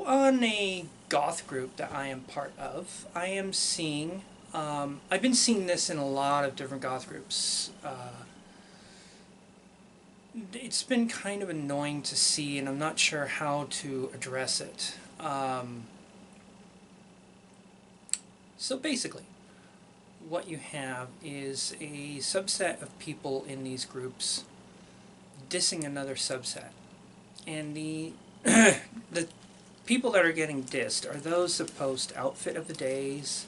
on a goth group that I am part of, I am seeing, I've been seeing this in a lot of different goth groups. It's been kind of annoying to see, and I'm not sure how to address it. So basically, what you have is a subset of people in these groups dissing another subset. And the the people that are getting dissed are those that post outfit of the days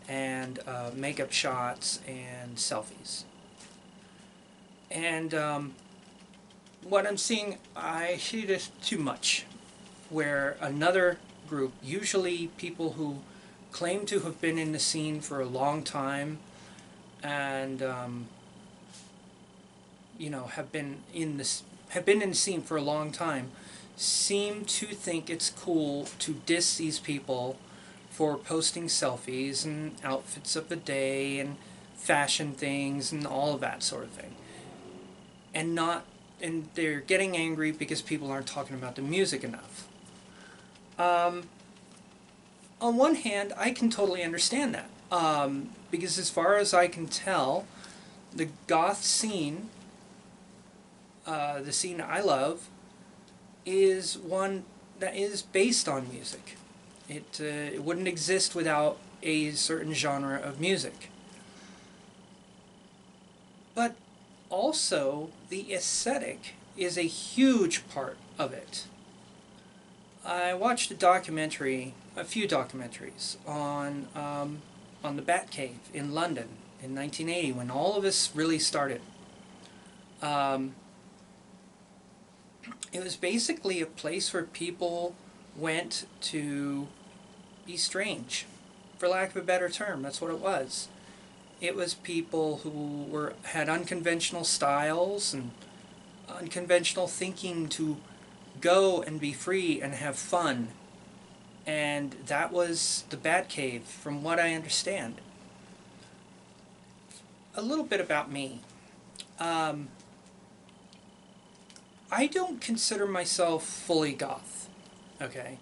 and makeup shots and selfies. And what I'm seeing, I see this too much, where another group, usually people who claim to have been in the scene for a long time and have been in the scene for a long time, seem to think it's cool to diss these people for posting selfies and outfits of the day and fashion things and all of that sort of thing. And they're getting angry because people aren't talking about the music enough. On one hand, I can totally understand that. Because as far as I can tell, the goth scene, the scene I love, is one that is based on music. It wouldn't exist without a certain genre of music. But also, the aesthetic is a huge part of it. I watched a few documentaries on the Batcave in London in 1980 when all of this really started. It was basically a place where people went to be strange, for lack of a better term. That's what it was. It was people who had unconventional styles and unconventional thinking to go and be free and have fun. And that was the Batcave, from what I understand. A little bit about me. I don't consider myself fully goth, okay?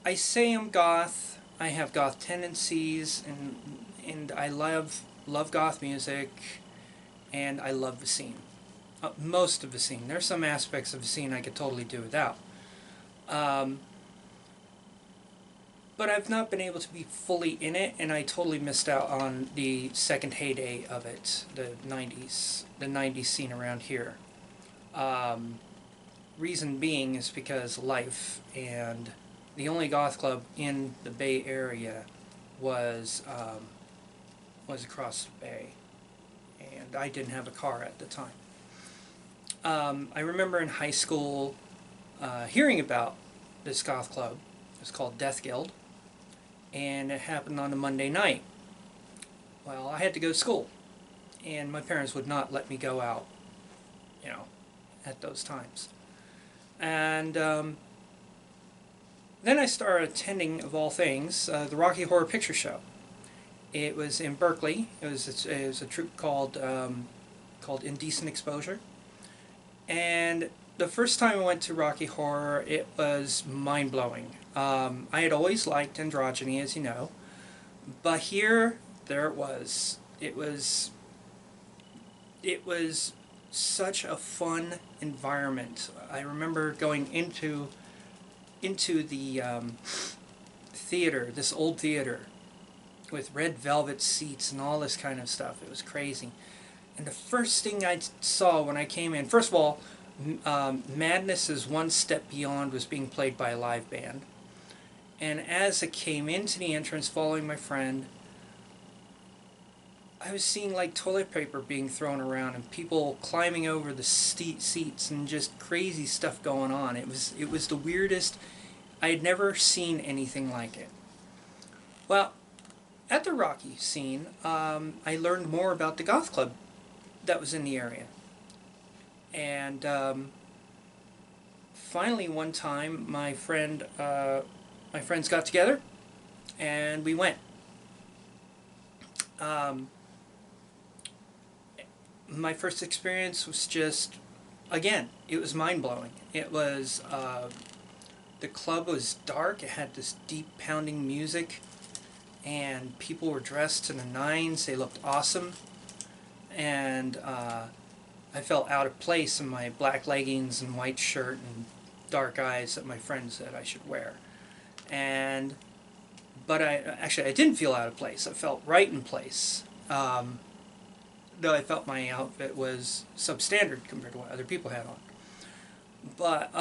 I say I'm goth, I have goth tendencies, and I love goth music, and I love the scene. Most of the scene. There's some aspects of the scene I could totally do without. But I've not been able to be fully in it, and I totally missed out on the second heyday of it, the 90s scene around here. Reason being is because life, and the only goth club in the Bay Area was across the bay, and I didn't have a car at the time. I remember in high school hearing about this goth club. It was called Death Guild, and it happened on a Monday night. Well, I had to go to school, and my parents would not let me go out, at those times. And then I started attending, of all things, the Rocky Horror Picture Show. It was in Berkeley. It was a troupe called Indecent Exposure. And the first time I went to Rocky Horror, it was mind-blowing. I had always liked androgyny, as you know, but here, there it was. It was such a fun environment. I remember going into the theater, this old theater, with red velvet seats and all this kind of stuff. It was crazy. And the first thing I saw when I came in, first of all, Madness's One Step Beyond was being played by a live band. And as I came into the entrance following my friend, I was seeing like toilet paper being thrown around and people climbing over the seats and just crazy stuff going on. It was the weirdest. I had never seen anything like it. Well, at the Rocky scene, I learned more about the goth club that was in the area. And finally one time my friends got together and we went. My first experience was just, again, it was mind-blowing. It was the club was dark. It had this deep pounding music, and people were dressed to the nines. They looked awesome, and I felt out of place in my black leggings and white shirt and dark eyes that my friend said I should wear. But I didn't feel out of place. I felt right in place. Though I felt my outfit was substandard compared to what other people had on. But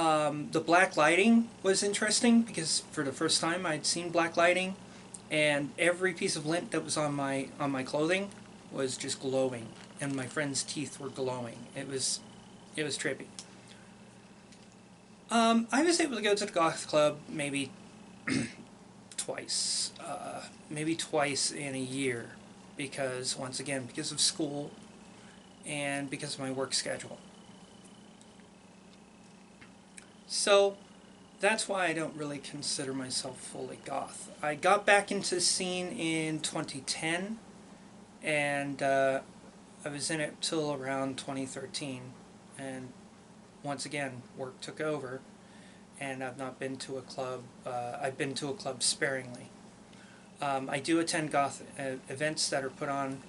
the black lighting was interesting because for the first time I'd seen black lighting, and every piece of lint that was on my clothing was just glowing, and my friend's teeth were glowing. It was trippy. I was able to go to the Goth Club maybe twice, maybe twice in a year, because once again, because of school and because of my work schedule. So that's why I don't really consider myself fully goth. I got back into the scene in 2010, and I was in it till around 2013, and once again work took over, and I've not been to a club. I've been to a club sparingly. I do attend goth events that are put on,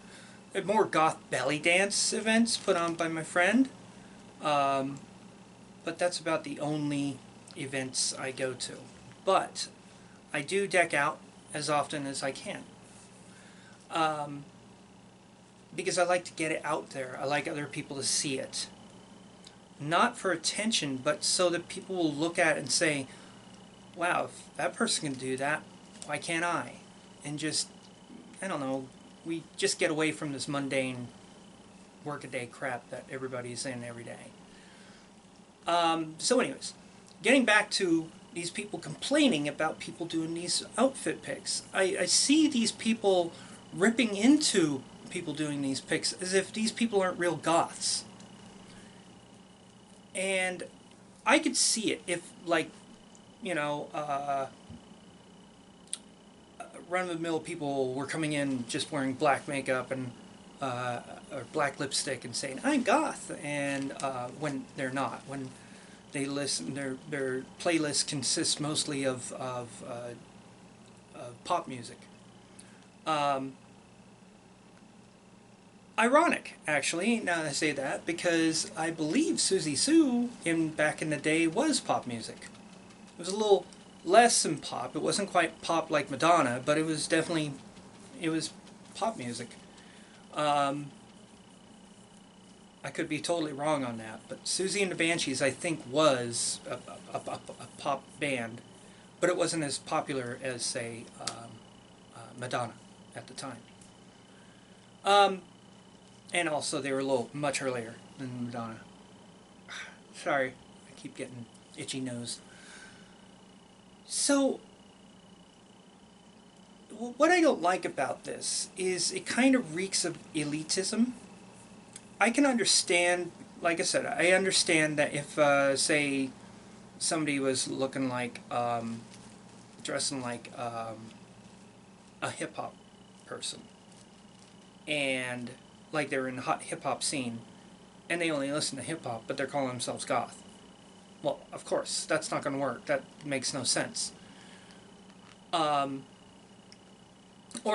more goth belly dance events put on by my friend. But that's about the only events I go to. But I do deck out as often as I can. Because I like to get it out there. I like other people to see it. Not for attention, but so that people will look at it and say, wow, if that person can do that, why can't I? And just, I don't know, we just get away from this mundane workaday crap that everybody's in every day. So anyways, getting back to these people complaining about people doing these outfit pics. I see these people ripping into people doing these pics as if these people aren't real goths. And I could see it if, like, you know, run-of-the-mill people were coming in just wearing black makeup and or black lipstick and saying, I'm goth, and when they're not. When they listen, their playlist consists mostly of pop music. Ironic, actually, now that I say that, because I believe Susie Sue back in the day was pop music. It was a little less than pop. It wasn't quite pop like Madonna, but it was definitely, it was pop music. I could be totally wrong on that, but Susie and the Banshees, I think, was a pop band, but it wasn't as popular as, say, Madonna at the time. And also, they were a little much earlier than Madonna. Sorry, I keep getting itchy nose. So, what I don't like about this is it kind of reeks of elitism. I can understand, like I said, I understand that if, say, somebody was looking like, dressing like a hip-hop person, and like they were in the hot hip-hop scene, and they only listen to hip-hop, but they're calling themselves goth. Well, of course, that's not going to work. That makes no sense. Or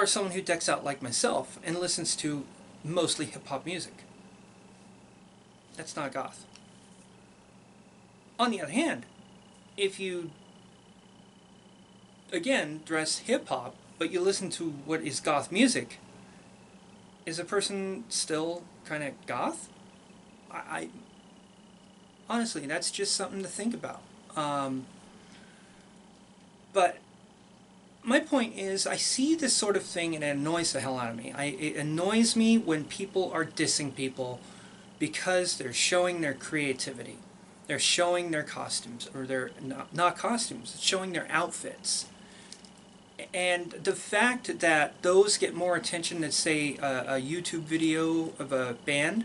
someone who decks out like myself and listens to mostly hip-hop music. That's not goth. On the other hand, if you, again, dress hip-hop, but you listen to what is goth music, is a person still kind of goth? I honestly, that's just something to think about. But my point is, I see this sort of thing and it annoys the hell out of me. It annoys me when people are dissing people because they're showing their creativity. They're showing their costumes, or they're not costumes, it's showing their outfits. And the fact that those get more attention than, say, a YouTube video of a band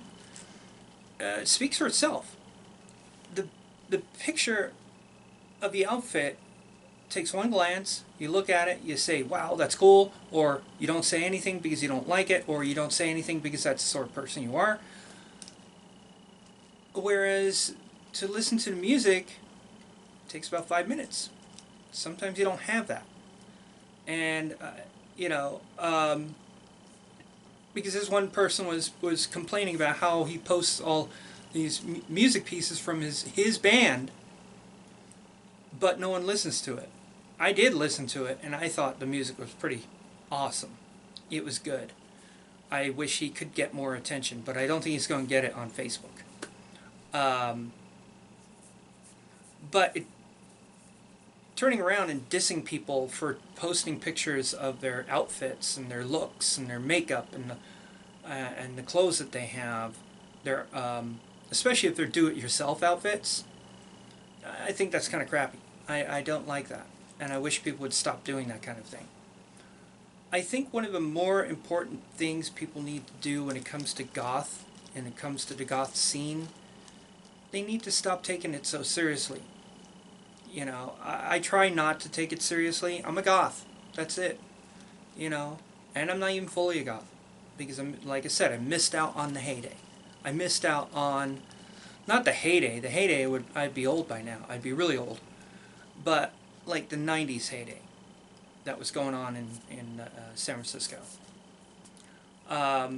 speaks for itself. The picture of the outfit takes one glance, you look at it, you say, wow, that's cool, or you don't say anything because you don't like it, or you don't say anything because that's the sort of person you are. Whereas to listen to the music takes about 5 minutes. Sometimes you don't have that. And, you know, because this one person was complaining about how he posts all these music pieces from his band, but no one listens to it. I did listen to it, and I thought the music was pretty awesome. It was good. I wish he could get more attention, but I don't think he's going to get it on Facebook. But turning around and dissing people for posting pictures of their outfits and their looks and their makeup and the clothes that they have, their especially if they're do-it-yourself outfits, I think that's kind of crappy. I don't like that, and I wish people would stop doing that kind of thing. I think one of the more important things people need to do when it comes to goth, and it comes to the goth scene, they need to stop taking it so seriously. You know, I try not to take it seriously. I'm a goth. That's it. You know, and I'm not even fully a goth. Because, like I said, I missed out on the heyday. I missed out on, not the heyday. The heyday, I'd be old by now. I'd be really old. But, like the 90s heyday that was going on in San Francisco. I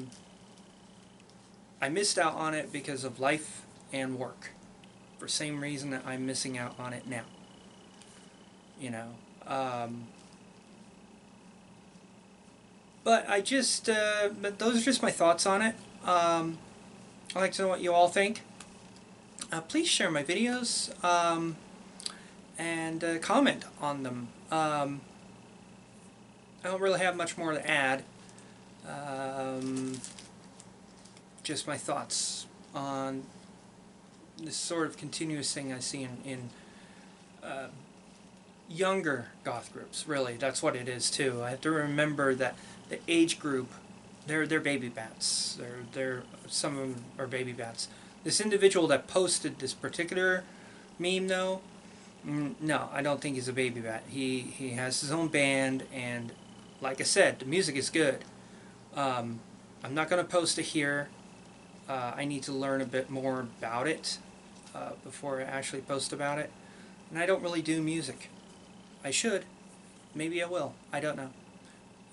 missed out on it because of life and work. For the same reason that I'm missing out on it now. You know, but I just, but those are just my thoughts on it. I'd like to know what you all think. Please share my videos and comment on them. I don't really have much more to add. Just my thoughts on this sort of continuous thing I see in younger goth groups. Really, that's what it is too. I have to remember that the age group, they're baby bats. Some of them are baby bats. This individual that posted this particular meme, though, no, I don't think he's a baby bat. He has his own band, and like I said, the music is good. I'm not going to post it here. I need to learn a bit more about it before I actually post about it. And I don't really do music. I should. Maybe I will. I don't know.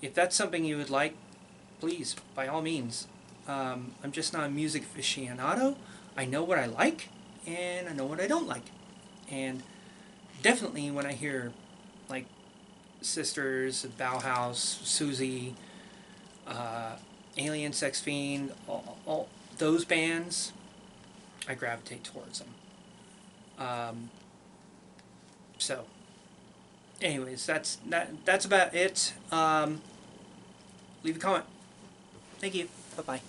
If that's something you would like, please, by all means. I'm just not a music aficionado. I know what I like, and I know what I don't like. And definitely when I hear, like, Sisters, Bauhaus, Susie, Alien, Sex Fiend, all those bands, I gravitate towards them. So, anyways, that's about it. Leave a comment. Thank you. Bye-bye.